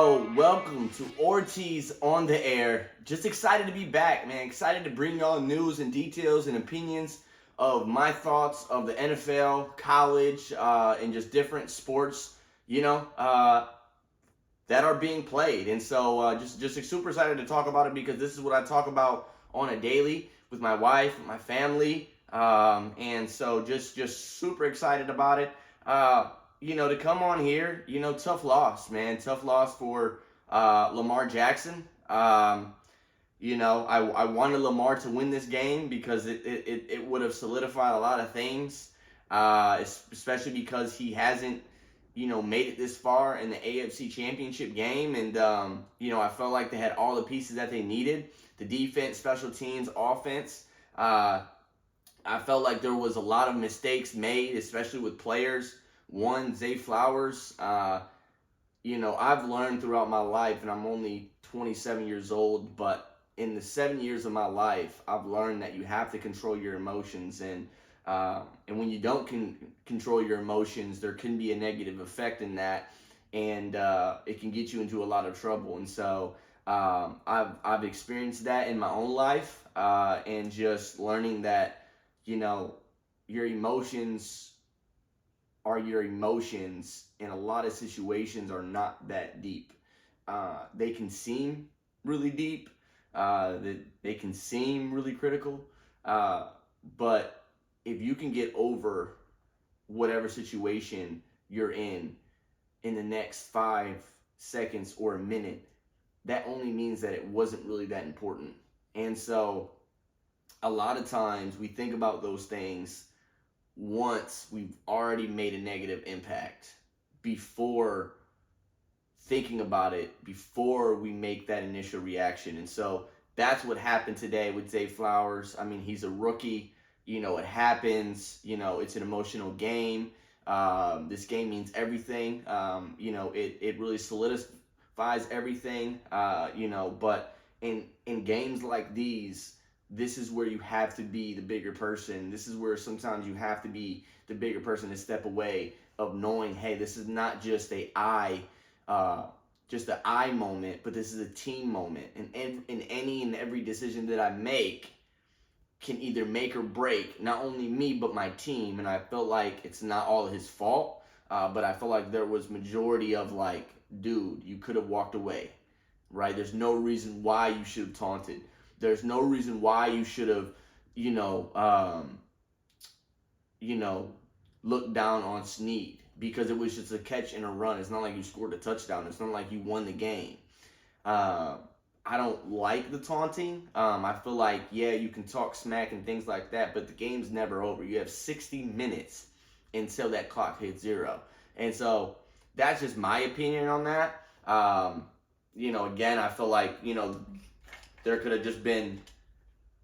Welcome to Ortiz on the air. Just excited to be back, man. Excited to bring y'all news and details and opinions of my thoughts of the NFL, college, and just different sports, you know, that are being played. And so just super excited to talk about it because this is what I talk about on a daily with my wife, my family. And so just super excited about it. To come on here, tough loss, man. Tough loss for Lamar Jackson. I wanted Lamar to win this game because it would have solidified a lot of things, especially because he hasn't, made it this far in the AFC Championship game. And, I felt like they had all the pieces that they needed. The defense, special teams, offense. I felt like there was a lot of mistakes made, especially with players. One, Zay Flowers, I've learned throughout my life, and I'm only 27 years old, but in the 7 years of my life, I've learned that you have to control your emotions, and when you don't control your emotions, there can be a negative effect in that, and it can get you into a lot of trouble. And so I've experienced that in my own life, and just learning that, your emotions are your emotions, and a lot of situations are not that deep. They can seem really deep, they can seem really critical, but if you can get over whatever situation you're in the next 5 seconds or a minute, that only means that it wasn't really that important. And so a lot of times we think about those things once we've already made a negative impact before thinking about it, before we make that initial reaction. And so that's what happened today with Zay Flowers. I mean, he's a rookie. It happens. It's an emotional game. This game means everything. It really solidifies everything. But in games like these, this is where you have to be the bigger person. This is where sometimes you have to be the bigger person to step away of knowing, hey, this is not just an I moment, but this is a team moment. And in any and every decision that I make can either make or break not only me but my team. And I felt like it's not all his fault, but I felt like there was majority of like, dude, you could have walked away, right? There's no reason why you should have taunted. There's no reason why you should have, looked down on Snead, because it was just a catch and a run. It's not like you scored a touchdown. It's not like you won the game. I don't like the taunting. I feel like, yeah, you can talk smack and things like that, but the game's never over. You have 60 minutes until that clock hits zero. And so that's just my opinion on that. Again, I feel like, there could have just been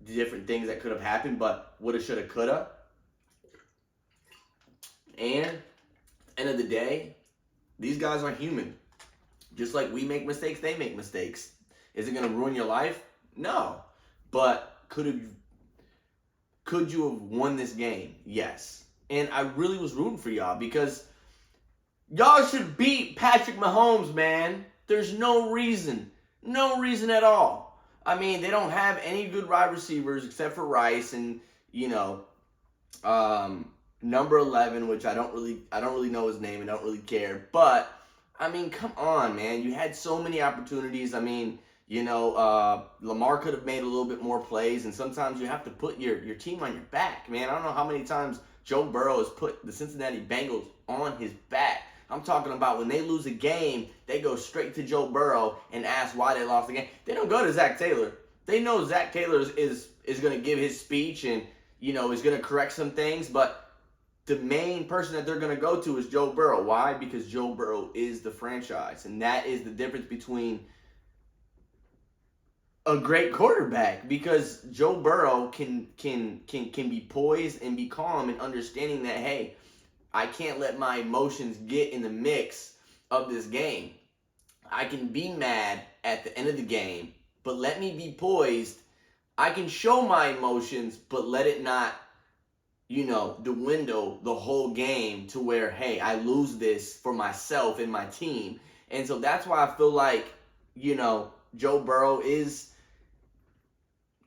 different things that could have happened, but woulda, shoulda, coulda. And end of the day, these guys are human. Just like we make mistakes, they make mistakes. Is it gonna ruin your life? No. But could you have won this game? Yes. And I really was rooting for y'all because y'all should beat Patrick Mahomes, man. There's no reason at all. I mean, they don't have any good wide receivers except for Rice and, number 11, which I don't really know his name and don't really care. But, I mean, come on, man. You had so many opportunities. I mean, Lamar could have made a little bit more plays, and sometimes you have to put your team on your back, man. I don't know how many times Joe Burrow has put the Cincinnati Bengals on his back. I'm talking about when they lose a game, they go straight to Joe Burrow and ask why they lost the game. They don't go to Zach Taylor. They know Zach Taylor is going to give his speech and, is going to correct some things. But the main person that they're going to go to is Joe Burrow. Why? Because Joe Burrow is the franchise. And that is the difference between a great quarterback, because Joe Burrow can be poised and be calm and understanding that, hey, I can't let my emotions get in the mix of this game. I can be mad at the end of the game, but let me be poised. I can show my emotions, but let it not, dwindle the whole game to where, hey, I lose this for myself and my team. And so that's why I feel like, Joe Burrow is,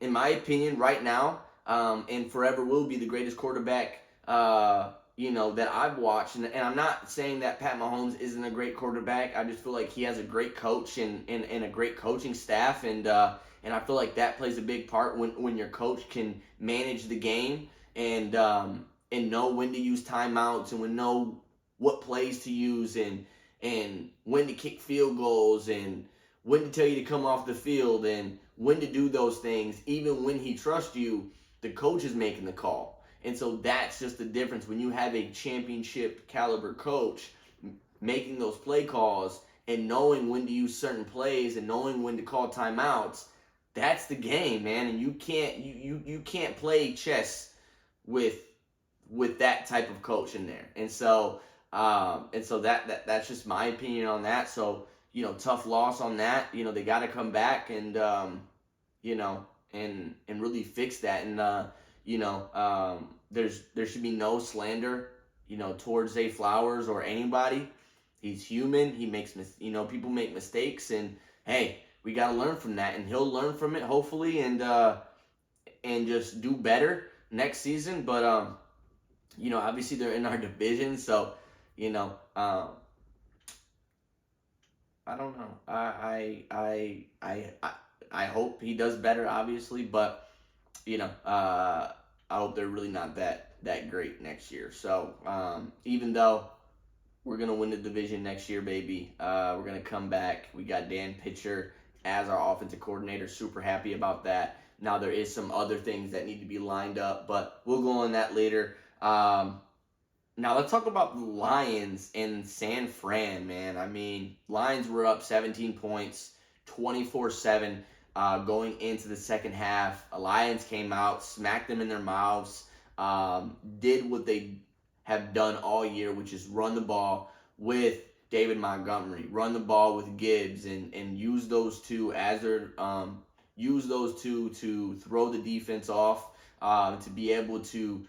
in my opinion, right now, and forever will be the greatest quarterback, that I've watched. And I'm not saying that Pat Mahomes isn't a great quarterback. I just feel like he has a great coach and a great coaching staff. And I feel like that plays a big part when your coach can manage the game and know when to use timeouts and know what plays to use and when to kick field goals and when to tell you to come off the field and when to do those things. Even when he trusts you, the coach is making the call. And so that's just the difference when you have a championship caliber coach making those play calls and knowing when to use certain plays and knowing when to call timeouts. That's the game, man. And you can't play chess with that type of coach in there. And so that's just my opinion on that. So, tough loss on that. They got to come back and and really fix that. And there should be no slander, towards Zay Flowers or anybody. He's human. He makes people make mistakes, and hey, we got to learn from that, and he'll learn from it hopefully, and just do better next season. But obviously they're in our division, so I don't know. I hope he does better, obviously, but I hope they're really not that great next year. So even though we're gonna win the division next year, baby, we're gonna come back. We got Dan Pitcher as our offensive coordinator. Super happy about that. Now there is some other things that need to be lined up, but we'll go on that later. Now let's talk about the Lions in San Fran, man. I mean, Lions were up 17 points, 24-7, going into the second half. Lions came out, smacked them in their mouths, did what they have done all year, which is run the ball with David Montgomery, run the ball with Gibbs, and use those two as their to throw the defense off, to be able to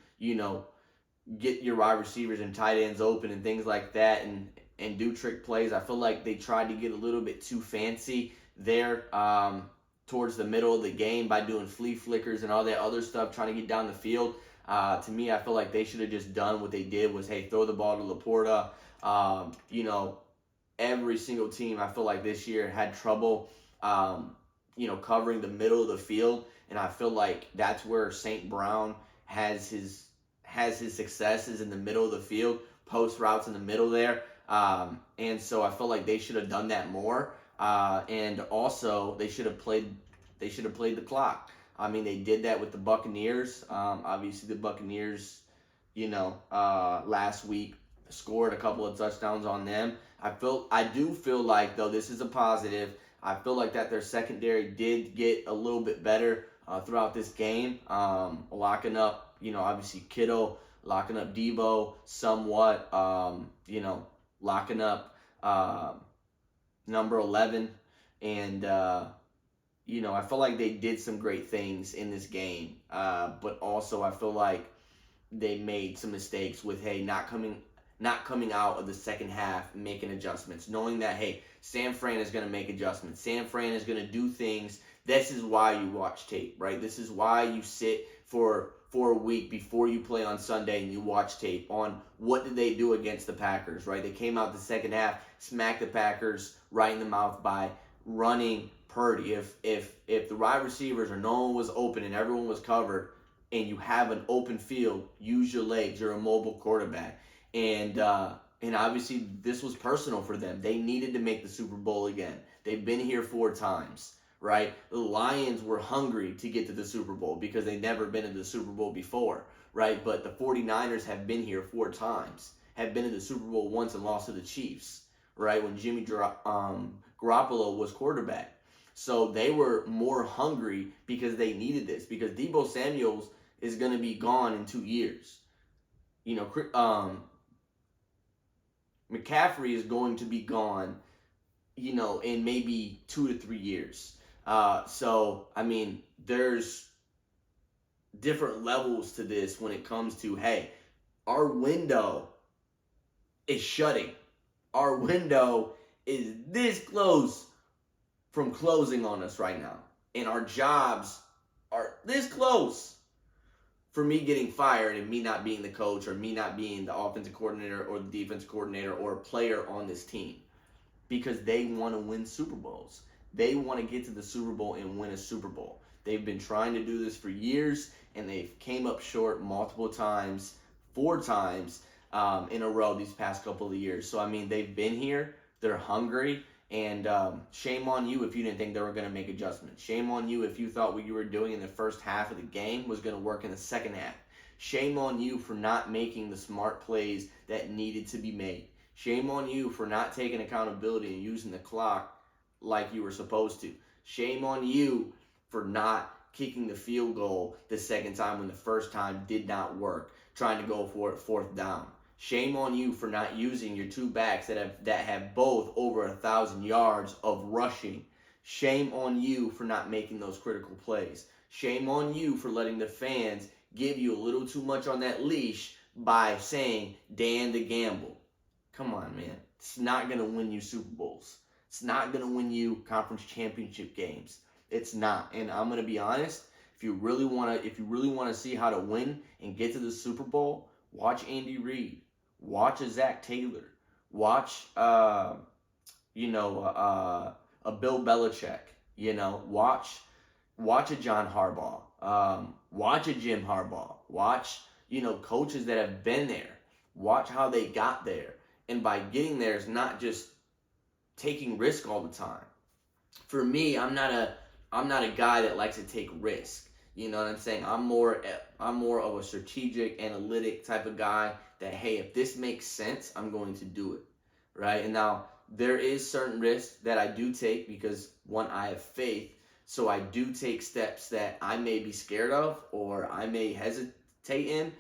get your wide receivers and tight ends open and things like that, and do trick plays. I feel like they tried to get a little bit too fancy there towards the middle of the game by doing flea flickers and all that other stuff, trying to get down the field. To me, I feel like they should have just done what they did was, hey, throw the ball to Laporta. Every single team, I feel like this year had trouble, covering the middle of the field, and I feel like that's where St. Brown has his successes in the middle of the field, post routes in the middle there. And so I feel like they should have done that more. And also they should have played the clock. I mean, they did that with the Buccaneers. Obviously the Buccaneers, last week scored a couple of touchdowns on them. I do feel like, though, this is a positive. I feel like that their secondary did get a little bit better throughout this game, locking up, obviously Kittle, locking up Debo somewhat, locking up number 11. And, I feel like they did some great things in this game. But also I feel like they made some mistakes with, hey, not coming out of the second half, making adjustments, knowing that, hey, San Fran is going to make adjustments. San Fran is going to do things. This is why you watch tape, right? This is why you sit for a week before you play on Sunday and you watch tape on what did they do against the Packers, right? They came out the second half, smacked the Packers right in the mouth by running Purdy. If the wide receivers or no one was open and everyone was covered and you have an open field, use your legs. You're a mobile quarterback. And obviously this was personal for them. They needed to make the Super Bowl again. They've been here 4 times, right? The Lions were hungry to get to the Super Bowl because they'd never been in the Super Bowl before, right? But the 49ers have been here 4 times, have been in the Super Bowl once and lost to the Chiefs, right? When Jimmy Garoppolo was quarterback. So they were more hungry because they needed this, because Deebo Samuels is going to be gone in 2 years. McCaffrey is going to be gone, in maybe 2 to 3 years. So, I mean, there's different levels to this when it comes to, hey, our window is shutting. Our window is this close from closing on us right now. And our jobs are this close for me getting fired and me not being the coach or me not being the offensive coordinator or the defensive coordinator or a player on this team, because they want to win Super Bowls. They want to get to the Super Bowl and win a Super Bowl. They've been trying to do this for years, and they've came up short multiple times, 4 times in a row these past couple of years. So, I mean, they've been here. They're hungry. And shame on you if you didn't think they were going to make adjustments. Shame on you if you thought what you were doing in the first half of the game was going to work in the second half. Shame on you for not making the smart plays that needed to be made. Shame on you for not taking accountability and using the clock like you were supposed to. Shame on you for not kicking the field goal the second time when the first time did not work, trying to go for it 4th down. Shame on you for not using your 2 backs that have both over 1,000 yards of rushing. Shame on you for not making those critical plays. Shame on you for letting the fans give you a little too much on that leash by saying Dan the gamble. Come on, man. It's not going to win you Super Bowls. It's not going to win you conference championship games. It's not. And I'm going to be honest, if you really want to see how to win and get to the Super Bowl, watch Andy Reid. Watch a Zach Taylor. Watch, a Bill Belichick. Watch a John Harbaugh. Watch a Jim Harbaugh. Watch, coaches that have been there. Watch how they got there. And by getting there, it's not just taking risk all the time. For me, I'm not a guy that likes to take risk. You know what I'm saying? I'm more of a strategic, analytic type of guy that, hey, if this makes sense, I'm going to do it, right? And now there is certain risks that I do take because, one, I have faith. So I do take steps that I may be scared of or I may hesitate in,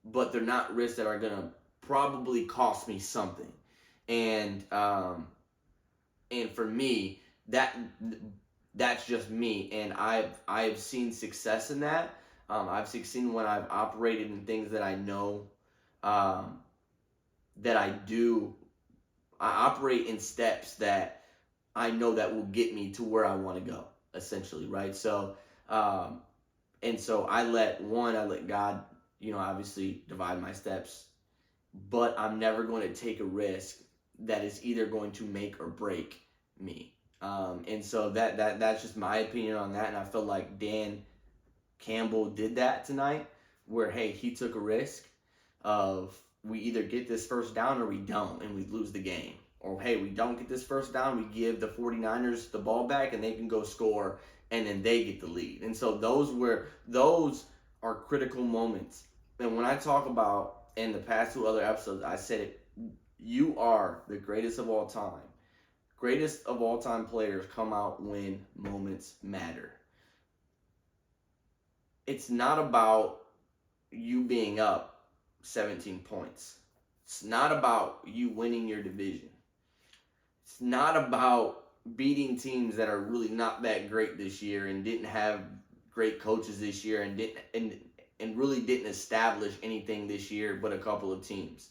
but they're not risks that are going to probably cost me something. And for me, that's just me, and I've seen success in that. I've succeeded when I've operated in things that I know that I do. I operate in steps that I know that will get me to where I want to go, essentially, right? So, and so I let God, obviously divide my steps, but I'm never going to take a risk that is either going to make or break me. And so that's just my opinion on that. And I feel like Dan Campbell did that tonight, where, hey, he took a risk of we either get this first down or we don't, and we lose the game. Or, hey, we don't get this first down, we give the 49ers the ball back, and they can go score, and then they get the lead. And so those are critical moments. And when I talk about, in the past 2 other episodes, I said it, you are the greatest of all time. Greatest of all time players come out when moments matter. It's not about you being up 17 points. It's not about you winning your division. It's not about beating teams that are really not that great this year and didn't have great coaches this year and really didn't establish anything this year but a couple of teams.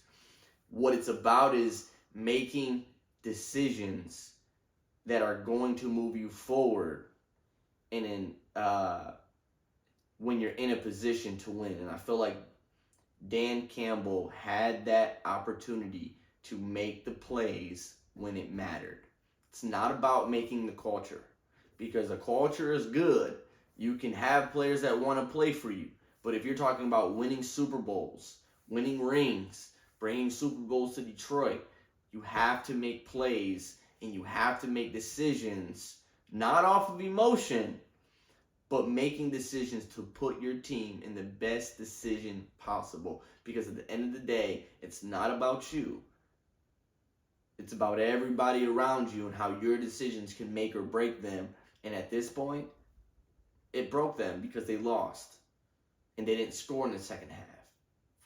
What it's about is making decisions that are going to move you forward and when you're in a position to win. And I feel like Dan Campbell had that opportunity to make the plays when it mattered. It's not about making the culture, because the culture is good. You can have players that want to play for you. But if you're talking about winning Super Bowls, winning rings, bringing Super Bowls to Detroit, you have to make plays and you have to make decisions, not off of emotion, but making decisions to put your team in the best decision possible. Because at the end of the day, it's not about you. It's about everybody around you and how your decisions can make or break them. And at this point, it broke them because they lost. And they didn't score in the second half.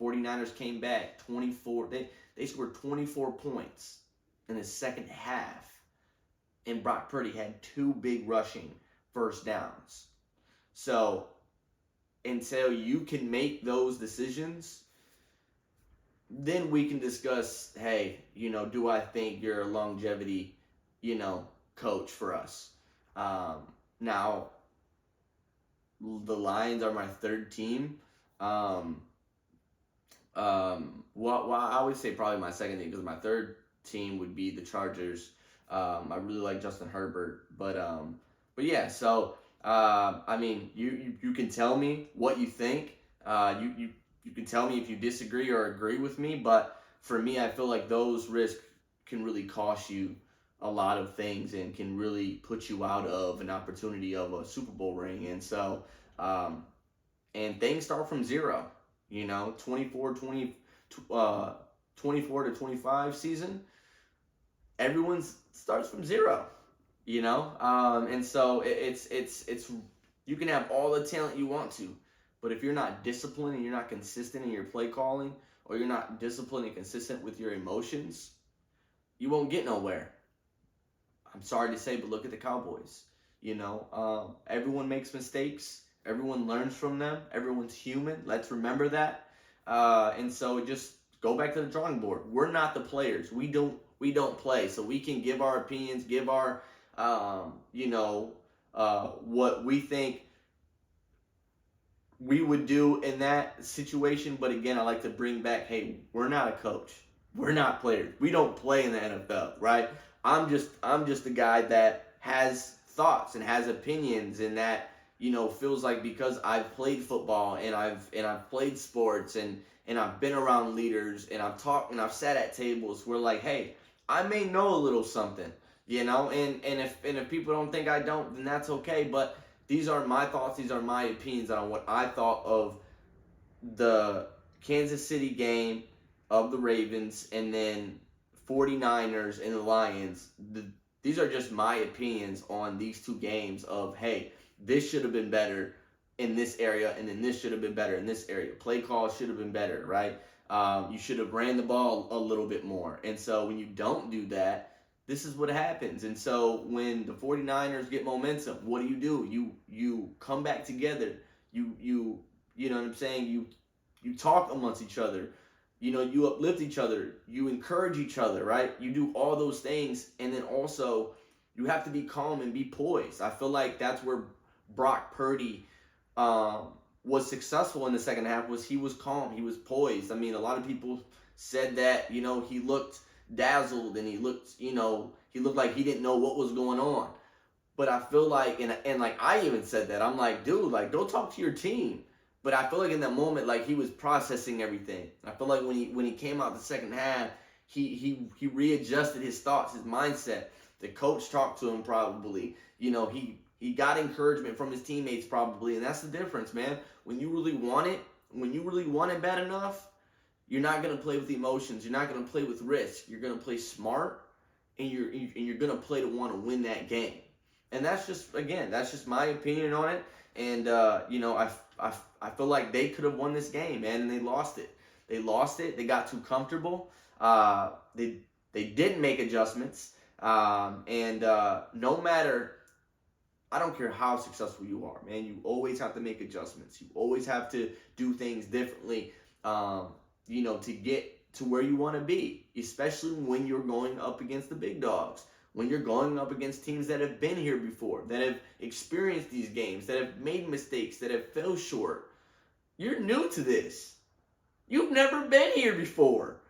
49ers came back 24. They scored 24 points in the second half. And Brock Purdy had 2 big rushing first downs. So until you can make those decisions, then we can discuss, hey, do I think your longevity coach for us. Now, the Lions are my third team. Well, I would say probably my second team because my third team would be the Chargers. I really like Justin Herbert, but yeah. So I mean, you can tell me what you think. You can tell me if you disagree or agree with me. But for me, I feel like those risks can really cost you a lot of things and can really put you out of an opportunity of a Super Bowl ring. And so, and things start from zero. 24 to 25 season, everyone starts from zero. And so it's you can have all the talent you want to, but if you're not disciplined and you're not consistent in your play calling, or you're not disciplined and consistent with your emotions, you won't get nowhere. I'm sorry to say, but look at the Cowboys. Everyone makes mistakes. Everyone learns from them. Everyone's human. Let's remember that. And so just go back to the drawing board. We're not the players. We don't play, so we can give our opinions, give our what we think we would do in that situation. But again, I like to bring back, hey, we're not a coach. We're not players. We don't play in the NFL, right? I'm just a guy that has thoughts and has opinions, and that feels like because I've played football and I've played sports and I've been around leaders and I've talked and I've sat at tables where, like, hey, I may know a little something, and if people don't think I don't, then that's okay. But these are my thoughts, these are my opinions on what I thought of the Kansas City game, of the Ravens, and then 49ers and the Lions. These are just my opinions on these two games of, hey, this should have been better in this area, and then this should have been better in this area. Play calls should have been better, right? You should have ran the ball a little bit more. And so when you don't do that, this is what happens. And so when the 49ers get momentum, what do? You come back together. You know what I'm saying? You talk amongst each other. You uplift each other. You encourage each other, right? You do all those things, and then also you have to be calm and be poised. I feel like that's where Brock Purdy was successful in the second half. Was he was calm, he was poised. I mean, a lot of people said that he looked dazzled and he looked like he didn't know what was going on. But I feel like, and like I even said that, I'm like, dude, like, go talk to your team. But I feel like in that moment, like, he was processing everything. I feel like when he came out the second half, he readjusted his thoughts, his mindset. The coach talked to him probably. He got encouragement from his teammates probably, and that's the difference, man. When you really want it bad enough, you're not gonna play with emotions. You're not gonna play with risk. You're gonna play smart, and you're gonna play to want to win that game. And that's just my opinion on it. And I feel like they could have won this game, man, and they lost it. They got too comfortable. They didn't make adjustments. No matter, I don't care how successful you are, man, you always have to make adjustments. You always have to do things differently, to get to where you want to be, especially when you're going up against the big dogs, when you're going up against teams that have been here before, that have experienced these games, that have made mistakes, that have fell short. You're new to this. You've never been here before.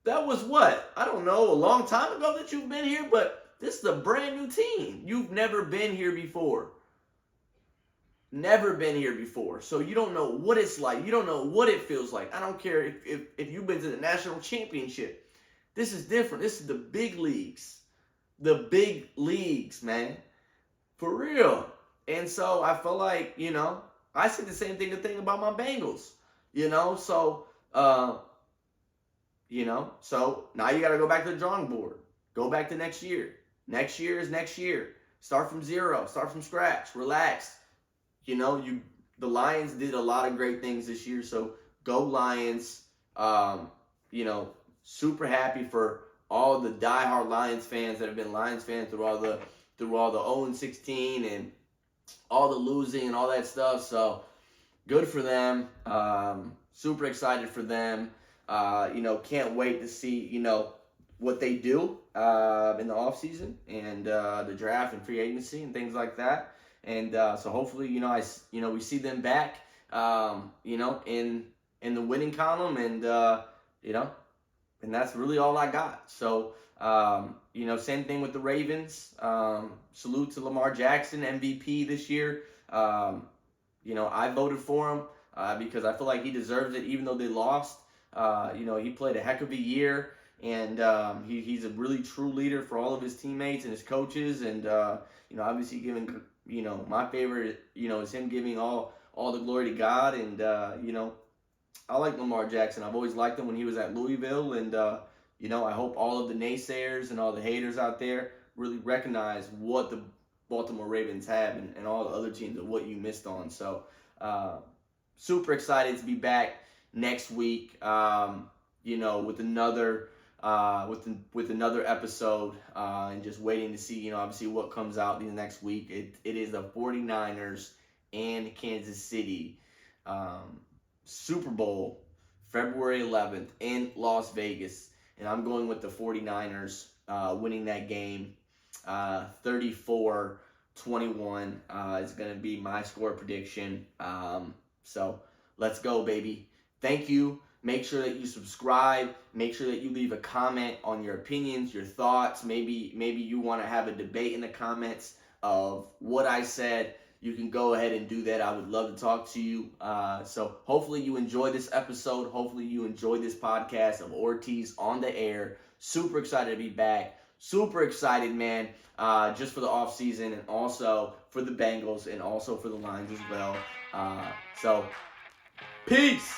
That was what? I don't know, a long time ago that you've been here, but this is a brand new team. You've never been here before. Never been here before. So you don't know what it's like. You don't know what it feels like. I don't care if you've been to the national championship. This is different. This is the big leagues. The big leagues, man. For real. And so I feel like, I say the same thing about my Bengals. So now you got to go back to the drawing board. Go back to next year. Next year is next year. Start from zero. Start from scratch. Relax. The Lions did a lot of great things this year, so go Lions. Super happy for all the diehard Lions fans that have been Lions fans through all the 0-16 and all the losing and all that stuff. So good for them. Super excited for them. Can't wait to see, what they do in the offseason and the draft and free agency and things like that. And so hopefully, we see them back, in the winning column, and and that's really all I got. So, same thing with the Ravens. Salute to Lamar Jackson, MVP this year. I voted for him because I feel like he deserves it, even though they lost. He played a heck of a year, and he's a really true leader for all of his teammates and his coaches. And obviously giving, my favorite, is him giving all the glory to God. And I like Lamar Jackson. I've always liked him when he was at Louisville, and I hope all of the naysayers and all the haters out there really recognize what the Baltimore Ravens have and all the other teams and what you missed on. So, super excited to be back next week. With another with another episode, and just waiting to see, obviously what comes out in the next week. It is the 49ers and Kansas City Super Bowl, February 11th in Las Vegas. And I'm going with the 49ers winning that game 34-21 is going to be my score prediction. So let's go, baby. Thank you. Make sure that you subscribe. Make sure that you leave a comment on your opinions, your thoughts. Maybe you want to have a debate in the comments of what I said. You can go ahead and do that. I would love to talk to you. So hopefully you enjoy this episode. Hopefully you enjoy this podcast of Ortiz on the air. Super excited to be back. Super excited, man, just for the offseason and also for the Bengals and also for the Lions as well. So, peace!